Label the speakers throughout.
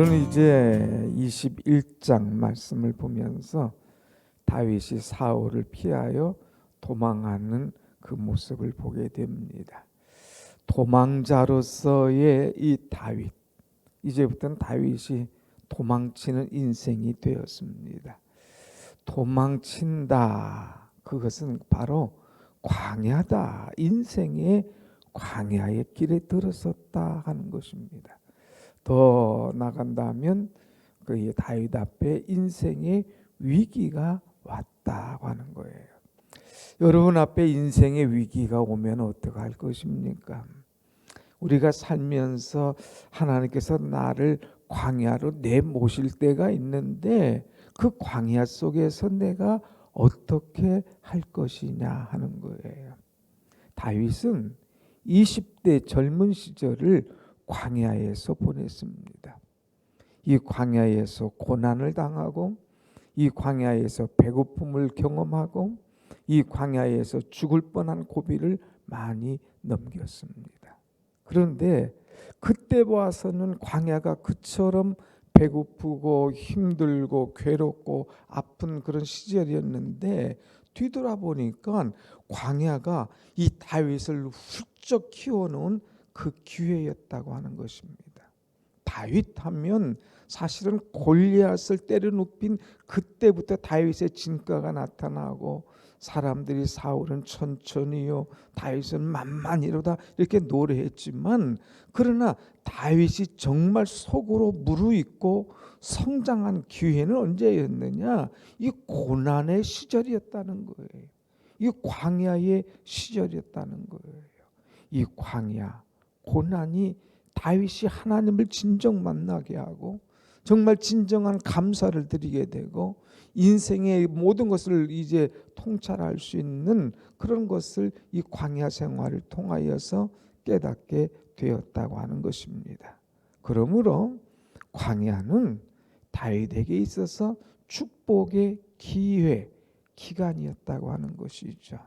Speaker 1: 오늘은 이제 21장 말씀을 보면서 다윗이 사울을 피하여 도망하는 그 모습을 보게 됩니다. 도망자로서의 이 다윗, 이제부터는 다윗이 도망치는 인생이 되었습니다. 도망친다, 그것은 바로 광야다, 인생의 광야의 길에 들어섰다 하는 것입니다. 더 나간다면 그 다윗 앞에 인생의 위기가 왔다고 하는 거예요. 여러분 앞에 인생의 위기가 오면 어떡할 것입니까? 우리가 살면서 하나님께서 나를 광야로 내모실 때가 있는데 그 광야 속에서 내가 어떻게 할 것이냐 하는 거예요. 다윗은 20대 젊은 시절을 광야에서 보냈습니다. 이 광야에서 고난을 당하고, 이 광야에서 배고픔을 경험하고, 이 광야에서 죽을 뻔한 고비를 많이 넘겼습니다. 그런데 그때 봐서는 광야가 그처럼 배고프고 힘들고 괴롭고 아픈 그런 시절이었는데, 뒤돌아보니까 광야가 이 다윗을 훌쩍 키워놓은 그 기회였다고 하는 것입니다. 다윗 하면 사실은 골리앗을 때려눕힌 그때부터 다윗의 진가가 나타나고, 사람들이 사울은 천천히요, 다윗은 만만히로다 이렇게 노래했지만, 그러나 다윗이 정말 속으로 무르익고 성장한 기회는 언제였느냐? 이 고난의 시절이었다는 거예요. 이 광야의 시절이었다는 거예요. 이 광야, 고난이 다윗이 하나님을 진정 만나게 하고, 정말 진정한 감사를 드리게 되고, 인생의 모든 것을 이제 통찰할 수 있는 그런 것을 이 광야 생활을 통하여서 깨닫게 되었다고 하는 것입니다. 그러므로 광야는 다윗에게 있어서 축복의 기회, 기간이었다고 하는 것이죠.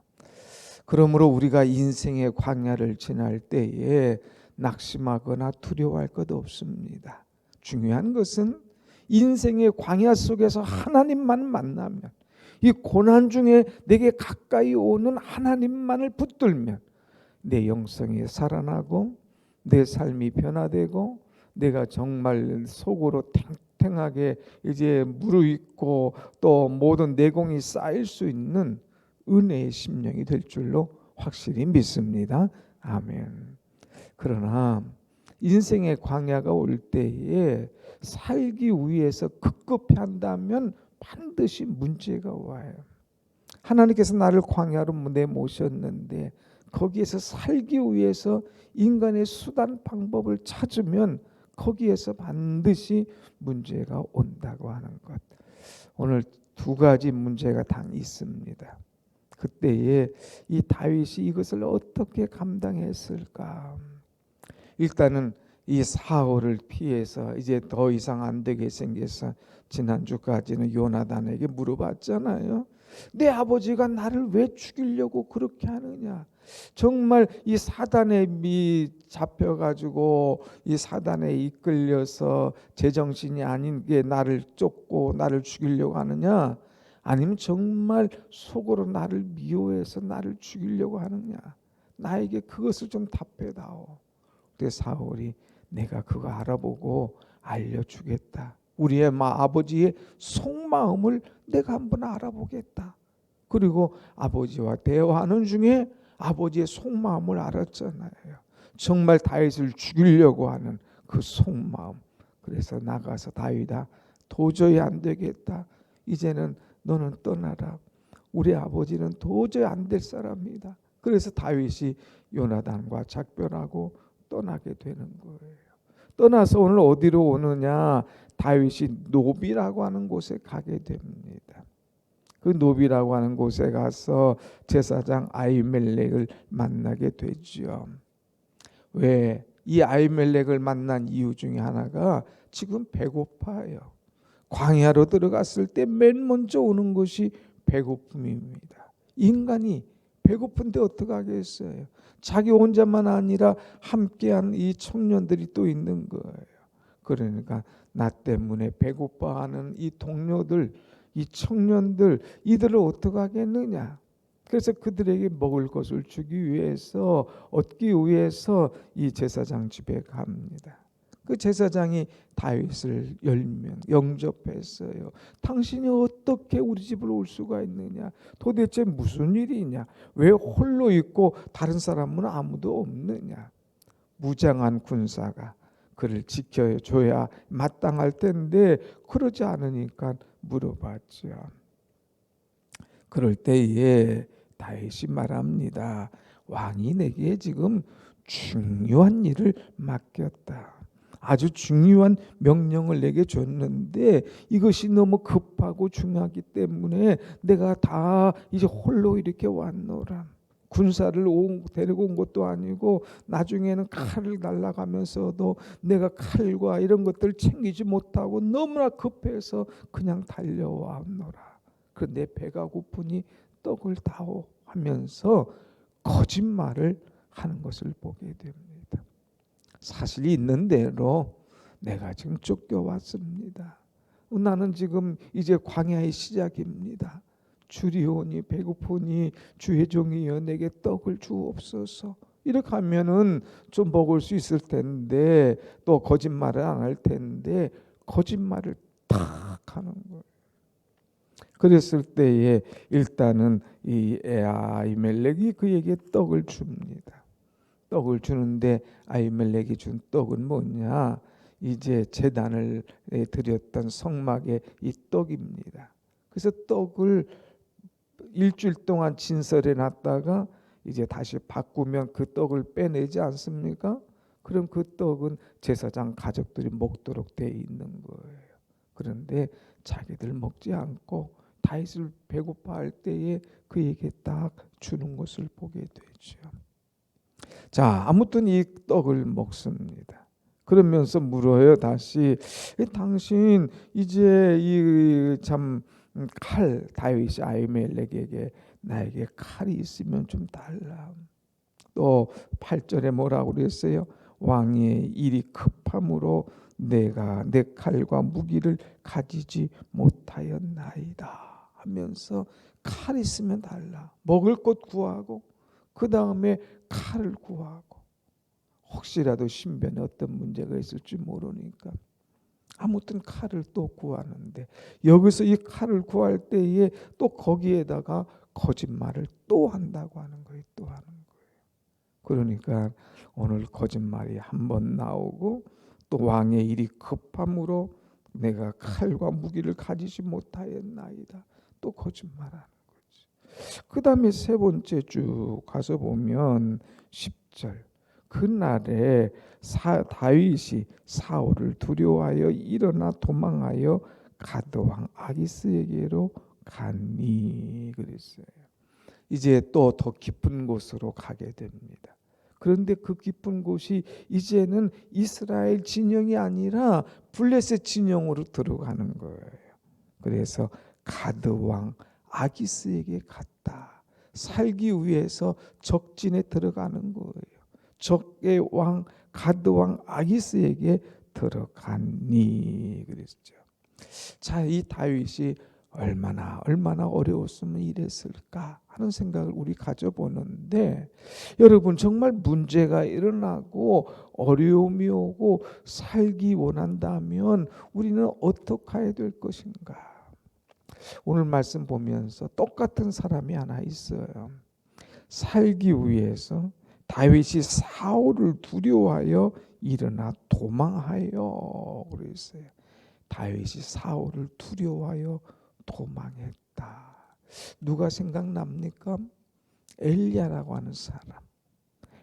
Speaker 1: 그러므로 우리가 인생의 광야를 지날 때에 낙심하거나 두려워할 것 없습니다. 중요한 것은 인생의 광야 속에서 하나님만 만나면, 이 고난 중에 내게 가까이 오는 하나님만을 붙들면 내 영성이 살아나고, 내 삶이 변화되고, 내가 정말 속으로 탱탱하게 이제 무르익고 또 모든 내공이 쌓일 수 있는 은혜의 심령이 될 줄로 확실히 믿습니다. 아멘. 그러나 인생의 광야가 올 때에 살기 위해서 급급히 한다면 반드시 문제가 와요. 하나님께서 나를 광야로 내모셨는데 거기에서 살기 위해서 인간의 수단 방법을 찾으면 거기에서 반드시 문제가 온다고 하는 것. 오늘 두 가지 문제가 당 있습니다. 그때에 이 다윗이 이것을 어떻게 감당했을까? 일단은 이 사울을 피해서 이제 더 이상 안 되게 생겨서 지난주까지는 요나단에게 물어봤잖아요. 내 아버지가 나를 왜 죽이려고 그렇게 하느냐? 정말 이 사단에 잡혀가지고 이 사단에 이끌려서 제정신이 아닌 게 나를 쫓고 나를 죽이려고 하느냐? 아니면 정말 속으로 나를 미워해서 나를 죽이려고 하느냐? 나에게 그것을 좀 답해다오. 그래서 사울이 내가 그거 알아보고 알려주겠다. 우리의 아버지의 속마음을 내가 한번 알아보겠다. 그리고 아버지와 대화하는 중에 아버지의 속마음을 알았잖아요. 정말 다윗을 죽이려고 하는 그 속마음. 그래서 나가서 다윗아, 도저히 안 되겠다. 이제는 너는 떠나라. 우리 아버지는 도저히 안 될 사람이다. 그래서 다윗이 요나단과 작별하고 떠나게 되는 거예요. 떠나서 오늘 어디로 오느냐? 다윗이 노비라고 하는 곳에 가게 됩니다. 그 노비라고 하는 곳에 가서 제사장 아히멜렉을 만나게 되죠. 왜? 이 아히멜렉을 만난 이유 중에 하나가 지금 배고파요. 광야로 들어갔을 때 맨 먼저 오는 것이 배고픔입니다. 인간이 배고픈데 어떡하겠어요? 자기 혼자만 아니라 함께한 이 청년들이 또 있는 거예요. 그러니까 나 때문에 배고파하는 이 동료들, 이 청년들, 이들을 어떻게 하겠느냐. 그래서 그들에게 먹을 것을 주기 위해서, 얻기 위해서 이 제사장 집에 갑니다. 그 제사장이 다윗을 10명 영접했어요. 당신이 어떻게 우리 집으로 올 수가 있느냐? 도대체 무슨 일이냐? 왜 홀로 있고 다른 사람은 아무도 없느냐? 무장한 군사가 그를 지켜줘야 마땅할 텐데 그러지 않으니까 물어봤죠. 그럴 때에 다윗이 말합니다. 왕이 내게 지금 중요한 일을 맡겼다. 아주 중요한 명령을 내게 줬는데 이것이 너무 급하고 중요하기 때문에 내가 다 이제 홀로 이렇게 왔노라. 군사를 데리고 온 것도 아니고 나중에는 칼을 날아가면서도 내가 칼과 이런 것들을 챙기지 못하고 너무나 급해서 그냥 달려왔노라. 그런데 배가 고프니 떡을 다오 하면서 거짓말을 하는 것을 보게 됩니다. 사실이 있는 대로 내가 지금 쫓겨왔습니다. 나는 지금 이제 광야의 시작입니다. 주리오니 배고프니 주의 종이여 내게 떡을 주옵소서. 이렇게 하면은 좀 먹을 수 있을 텐데 또 거짓말을 안 할 텐데 거짓말을 탁 하는 거예요. 그랬을 때에 일단은 이 아히멜렉이 그에게 떡을 줍니다. 떡을 주는데 아히멜렉이 준 떡은 뭐냐? 이제 제단을 드렸던 성막의 이 떡입니다. 그래서 떡을 일주일 동안 진설해 놨다가 이제 다시 바꾸면 그 떡을 빼내지 않습니까? 그럼 그 떡은 제사장 가족들이 먹도록 돼 있는 거예요. 그런데 자기들 먹지 않고 다윗을 배고파할 때에 그에게 딱 주는 것을 보게 되죠. 자, 아무튼 이 떡을 먹습니다. 그러면서 물어요. 다시 당신 이제 이 참 칼 다윗이 아히멜렉에게 나에게 칼이 있으면 좀 달라. 또 8절에 뭐라고 그랬어요? 왕의 일이 급함으로 내가 내 칼과 무기를 가지지 못하였나이다 하면서 칼 있으면 달라. 먹을 것 구하고 그 다음에 칼을 구하고 혹시라도 신변에 어떤 문제가 있을지 모르니까 아무튼 칼을 또 구하는데 여기서 이 칼을 구할 때에 또 거기에다가 거짓말을 또 한다고 하는 거예요. 또 하는 거예요. 그러니까 오늘 거짓말이 한 번 나오고 또 왕의 일이 급함으로 내가 칼과 무기를 가지지 못하였나이다. 또 거짓말하는 거지. 그 다음에 세 번째 쭉 가서 보면 10절 그날에 다윗이 사울을 두려워하여 일어나 도망하여 가드 왕 아기스에게로 가니 그랬어요. 이제 또 더 깊은 곳으로 가게 됩니다. 그런데 그 깊은 곳이 이제는 이스라엘 진영이 아니라 블레셋 진영으로 들어가는 거예요. 그래서 가드 왕 아기스에게 갔다. 살기 위해서 적진에 들어가는 거예요. 적의 왕 가드 왕 아기스에게 들어가니 그랬죠. 자, 이 다윗이 얼마나 어려웠으면 이랬을까 하는 생각을 우리 가져보는데 여러분 정말 문제가 일어나고 어려움이 오고 살기 원한다면 우리는 어떻게 해야 될 것인가? 오늘 말씀 보면서 똑같은 사람이 하나 있어요. 살기 위해서 다윗이 사울을 두려워하여 일어나 도망하여 그랬어요. 다윗이 사울을 두려워하여 도망했다. 누가 생각납니까? 엘리야라고 하는 사람.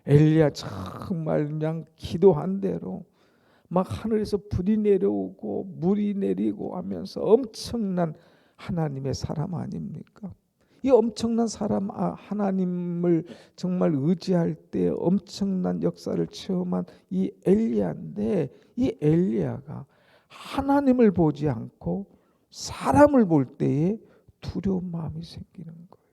Speaker 1: 엘리야 정말 그냥 기도한 대로 막 하늘에서 불이 내려오고 물이 내리고 하면서 엄청난 하나님의 사람 아닙니까? 이 엄청난 사람 하나님을 정말 의지할 때 엄청난 역사를 체험한 이 엘리야인데 이 엘리야가 하나님을 보지 않고 사람을 볼 때에 두려운 마음이 생기는 거예요.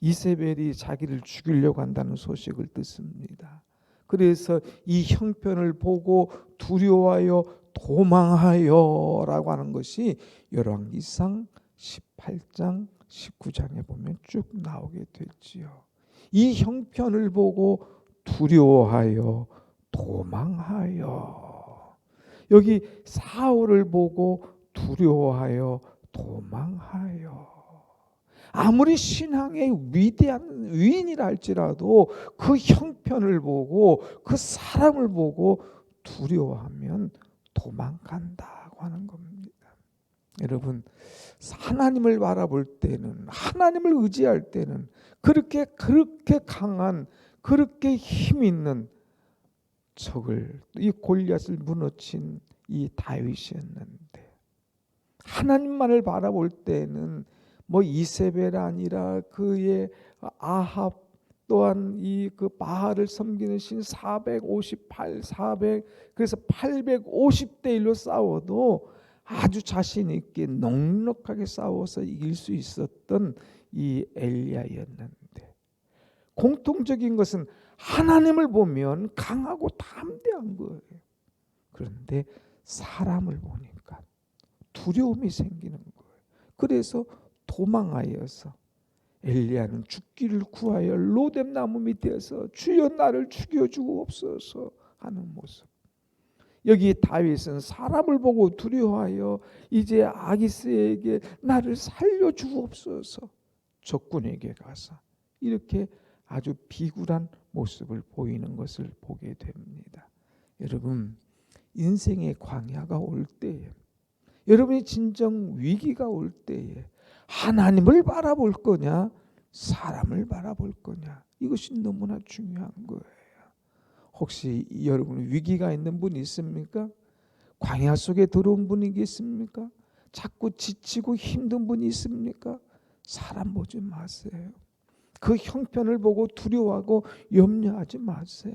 Speaker 1: 이세벨이 자기를 죽이려고 한다는 소식을 듣습니다. 그래서 이 형편을 보고 두려워하여 도망하여 라고 하는 것이 열왕기상 18장 19장에 보면 쭉 나오게 되지요. 이 형편을 보고 두려워하여 도망하여. 여기 사울을 보고 두려워하여 도망하여. 아무리 신앙의 위대한 위인이라 할지라도 그 형편을 보고 그 사람을 보고 두려워하면 도망간다고 하는 겁니다. 여러분, 하나님을 바라볼 때는, 하나님을 의지할 때는 그렇게 강한, 그렇게 힘 있는 적을, 이 골리앗을 무너친 이 다윗이었는데, 하나님만을 바라볼 때는 뭐 이세벨 아니라 그의 아합, 또한 이 그 바알을 섬기는 신 458, 400, 그래서 850대 1로 싸워도 아주 자신 있게 넉넉하게 싸워서 이길 수 있었던 이 엘리야였는데, 공통적인 것은 하나님을 보면 강하고 담대한 거예요. 그런데 사람을 보니까 두려움이 생기는 거예요. 그래서 도망하여서 엘리야는 죽기를 구하여 로뎀 나무 밑에서 주여 나를 죽여주옵소서 하는 모습. 여기 다윗은 사람을 보고 두려워하여 이제 아기스에게 나를 살려주옵소서, 적군에게 가서 이렇게 아주 비굴한 모습을 보이는 것을 보게 됩니다. 여러분, 인생의 광야가 올 때에, 여러분이 진정 위기가 올 때에 하나님을 바라볼 거냐, 사람을 바라볼 거냐, 이것이 너무나 중요한 거예요. 혹시 여러분 위기가 있는 분이 있습니까? 광야 속에 들어온 분이 있습니까? 자꾸 지치고 힘든 분이 있습니까? 사람 보지 마세요. 그 형편을 보고 두려워하고 염려하지 마세요.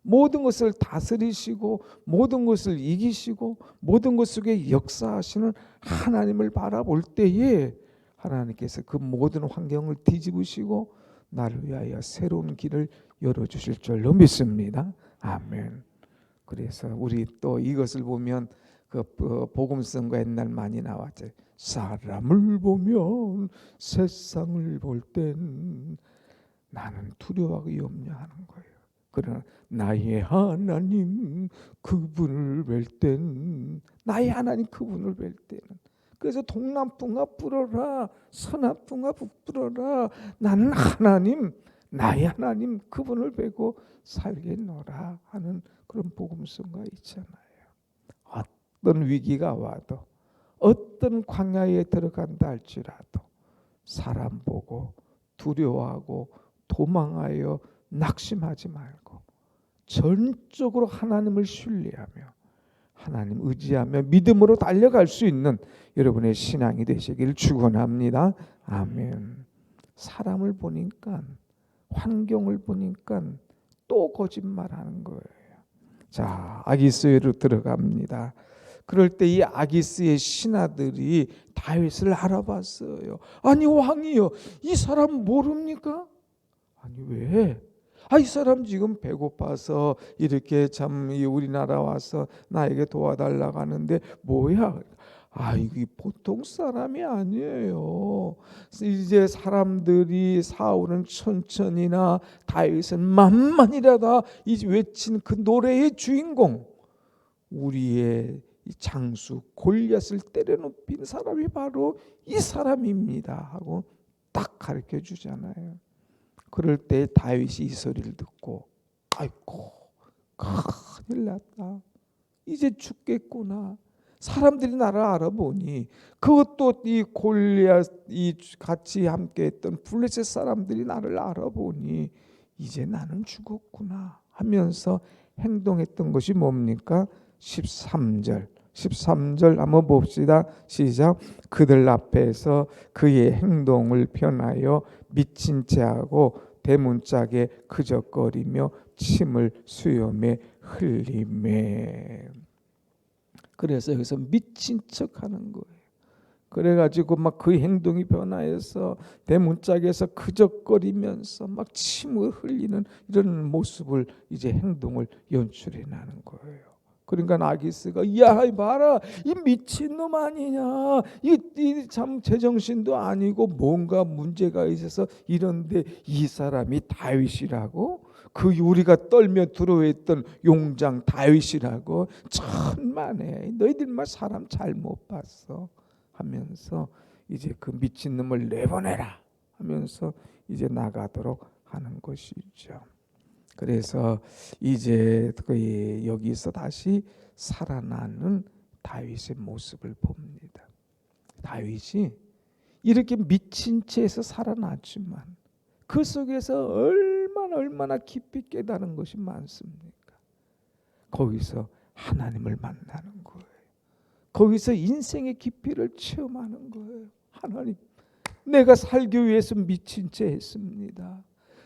Speaker 1: 모든 것을 다스리시고 모든 것을 이기시고 모든 것 속에 역사하시는 하나님을 바라볼 때에 하나님께서 그 모든 환경을 뒤집으시고 나를 위하여 새로운 길을 열어주실 줄로 믿습니다. 아멘. 그래서 우리 또 이것을 보면 그 복음성가 옛날 많이 나왔죠. 사람을 보면 세상을 볼 땐 나는 두려워하고 염려하는 거예요. 그러나 나의 하나님 그분을 뵐 땐, 나의 하나님 그분을 뵐 때는, 그래서 동남풍아 불어라, 서남풍아 불어라, 나는 하나님, 나의 하나님 그분을 뵈고 살겠노라 하는 그런 복음성가 있잖아요. 어떤 위기가 와도, 어떤 광야에 들어간다 할지라도 사람 보고 두려워하고 도망하여 낙심하지 말고 전적으로 하나님을 신뢰하며 하나님 의지하며 믿음으로 달려갈 수 있는 여러분의 신앙이 되시기를 축원합니다. 아멘. 사람을 보니까, 환경을 보니까 또 거짓말하는 거예요. 자, 아기스로 들어갑니다. 그럴 때 이 아기스의 신하들이 다윗을 알아봤어요. 아니 왕이여, 이 사람 모릅니까? 아니 왜? 이 사람 지금 배고파서 이렇게 참 우리나라 와서 나에게 도와달라고 하는데 뭐야? 이게 보통 사람이 아니에요. 이제 사람들이 사울은 천천히나 다윗은 만만이라다 이 외친 그 노래의 주인공, 우리의 장수 골리앗을 때려눕힌 사람이 바로 이 사람입니다 하고 딱 가르쳐 주잖아요. 그럴 때 다윗이 이 소리를 듣고 아이고 큰일 났다, 이제 죽겠구나. 사람들이 나를 알아보니, 그것도 이 골리앗 이 같이 함께했던 블레셋 사람들이 나를 알아보니 이제 나는 죽었구나 하면서 행동했던 것이 뭡니까? 13절 한번 봅시다. 시작. 그들 앞에서 그의 행동을 변하여 미친 체하고 대문짝에 그적거리며 침을 수염에 흘리매. 그래서 여기서 미친 척하는 거예요. 그래가지고 막 그 행동이 변화해서 대문짝에서 그적거리면서 막 침을 흘리는 이런 모습을, 이제 행동을 연출해 나는 거예요. 그러니까 아기스가 야 봐라 이 미친놈 아니냐, 이 참 제정신도 아니고 뭔가 문제가 있어서 이런데 이 사람이 다윗이라고, 그 우리가 떨며 두려워했던 용장 다윗이라고, 천만에 너희들만 사람 잘못 봤어 하면서 이제 그 미친놈을 내보내라 하면서 이제 나가도록 하는 것이죠. 그래서 이제 여기서 다시 살아나는 다윗의 모습을 봅니다. 다윗이 이렇게 미친 채에서 살아났지만 그 속에서 얼마나 깊이 깨달은 것이 많습니까? 거기서 하나님을 만나는 거예요. 거기서 인생의 깊이를 체험하는 거예요. 하나님, 내가 살기 위해서 미친 채 했습니다.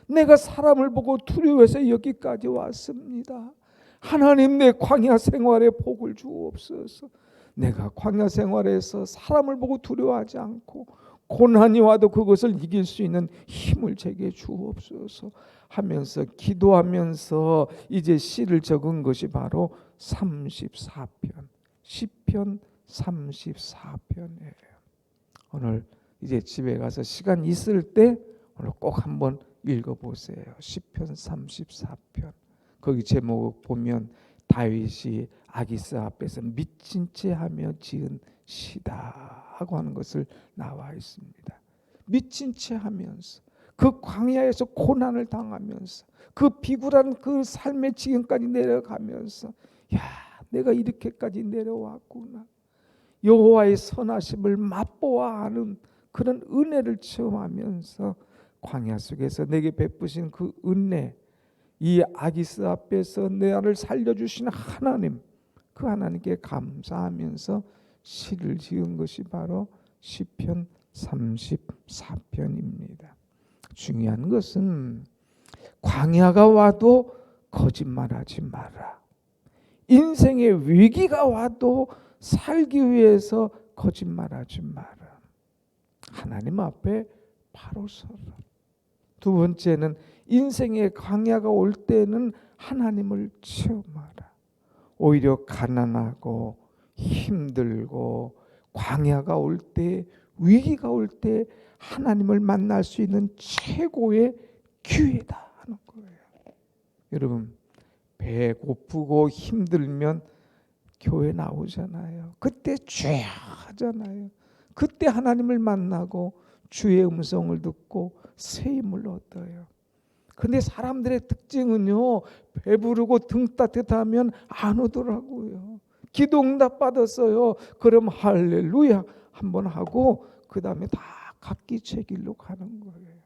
Speaker 1: 내가 사람을 보고 두려워해서 여기까지 왔습니다. 하나님, 내 광야 생활에 복을 주옵소서. 내가 광야 생활에서 사람을 보고 두려워하지 않고 고난이 와도 그것을 이길 수 있는 힘을 제게 주옵소서 하면서 기도하면서 이제 시를 적은 것이 바로 34편, 시편 34편이에요. 오늘 이제 집에 가서 시간 있을 때 오늘 꼭 한번 읽어보세요. 시편 34편. 거기 제목 보면 다윗이 아기스 앞에서 미친 채 하며 지은 시다 하고 하는 것을 나와 있습니다. 미친 채 하면서 그 광야에서 고난을 당하면서 그 비굴한 그 삶의 지경까지 내려가면서 야, 내가 이렇게까지 내려왔구나. 여호와의 선하심을 맛보아 아는 그런 은혜를 체험하면서 광야 속에서 내게 베푸신 그 은혜, 이 아기스 앞에서 나를 살려주신 하나님, 그 하나님께 감사하면서 시를 지은 것이 바로 시편 34편입니다. 중요한 것은 광야가 와도 거짓말하지 마라. 인생의 위기가 와도 살기 위해서 거짓말하지 마라. 하나님 앞에 바로 서라. 두 번째는 인생의 광야가 올 때는 하나님을 체험하라. 오히려 가난하고 힘들고 광야가 올 때, 위기가 올 때 하나님을 만날 수 있는 최고의 기회다 하는 거예요. 여러분, 배고프고 힘들면 교회 나오잖아요. 그때 주야 하잖아요. 그때 하나님을 만나고 주의 음성을 듣고 새 힘을 얻어요. 근데 사람들의 특징은요, 배부르고 등 따뜻하면 안 오더라고요. 기도 응답 받았어요. 그럼 할렐루야 한번 하고 그 다음에 다 각기 제 길로 가는 거예요.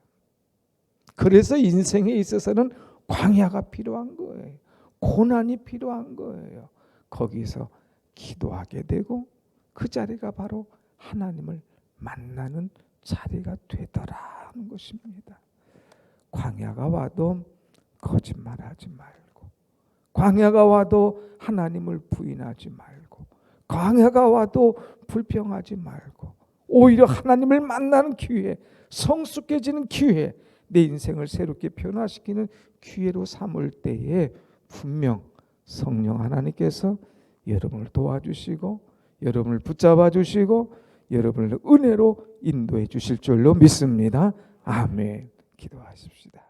Speaker 1: 그래서 인생에 있어서는 광야가 필요한 거예요. 고난이 필요한 거예요. 거기서 기도하게 되고 그 자리가 바로 하나님을 만나는 자리가 되더라 하는 것입니다. 광야가 와도 거짓말하지 말고, 광야가 와도 하나님을 부인하지 말고, 광야가 와도 불평하지 말고, 오히려 하나님을 만나는 기회, 성숙해지는 기회, 내 인생을 새롭게 변화시키는 기회로 삼을 때에 분명 성령 하나님께서 여러분을 도와주시고 여러분을 붙잡아 주시고 여러분을 은혜로 인도해 주실 줄로 믿습니다. 아멘. 기도하십시다.